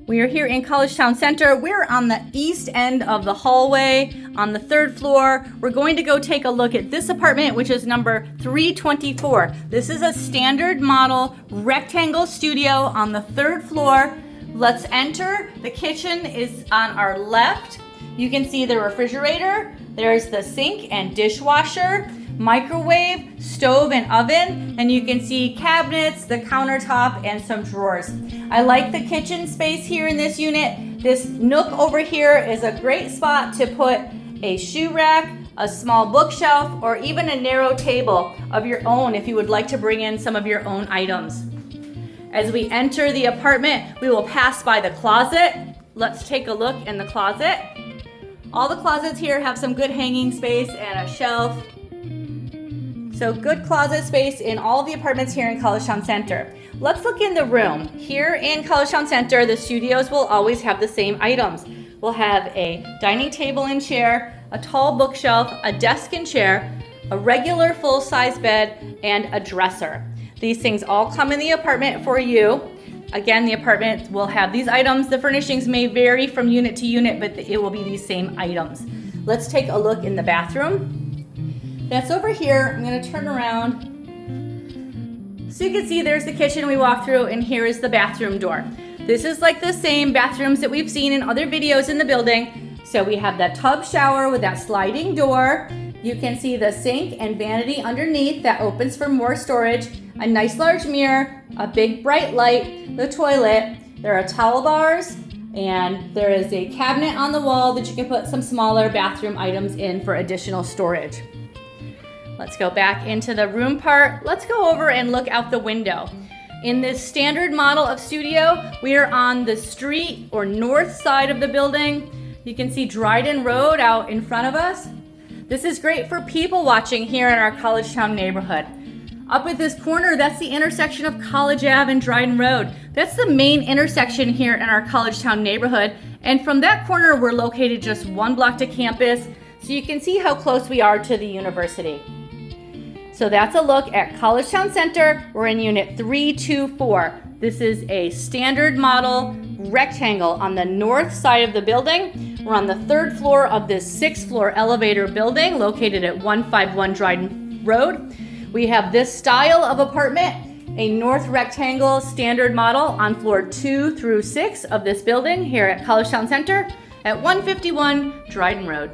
We are here in Collegetown Center. We're on the east end of the hallway on the 3rd floor. We're going to go take a look at this apartment, which is number 324. This is a standard model rectangle studio on the 3rd floor. Let's enter. The kitchen is on our left. You can see the refrigerator. There's the sink and dishwasher, microwave, stove and oven, and you can see cabinets, the countertop, and some drawers. I like the kitchen space here in this unit. This nook over here is a great spot to put a shoe rack, a small bookshelf, or even a narrow table of your own if you would like to bring in some of your own items. As we enter the apartment, we will pass by the closet. Let's take a look in the closet. All the closets here have some good hanging space and a shelf. So good closet space in all of the apartments here in Collegetown Center. Let's look in the room. Here in Collegetown Center, the studios will always have the same items. We'll have a dining table and chair, a tall bookshelf, a desk and chair, a regular full-size bed, and a dresser. These things all come in the apartment for you. Again, the apartment will have these items. The furnishings may vary from unit to unit, but it will be these same items. Let's take a look in the bathroom. That's over here. I'm going to turn around. So you can see there's the kitchen we walk through, and here is the bathroom door. This is like the same bathrooms that we've seen in other videos in the building. So we have that tub shower with that sliding door. You can see the sink and vanity underneath that opens for more storage, a nice large mirror, a big bright light, the toilet. There are towel bars, and there is a cabinet on the wall that you can put some smaller bathroom items in for additional storage. Let's go back into the room part. Let's go over and look out the window. In this standard model of studio, we are on the street or north side of the building. You can see Dryden Road out in front of us. This is great for people watching here in our Collegetown neighborhood. Up at this corner, that's the intersection of College Ave and Dryden Road. That's the main intersection here in our Collegetown neighborhood. And from that corner, we're located just 1 block to campus, so you can see how close we are to the university. So that's a look at Collegetown Center. We're in unit 324. This is a standard model rectangle on the north side of the building. We're on the 3rd floor of this 6th floor elevator building located at 151 Dryden Road. We have this style of apartment, a north rectangle standard model on floor 2 through 6 of this building here at Collegetown Center at 151 Dryden Road.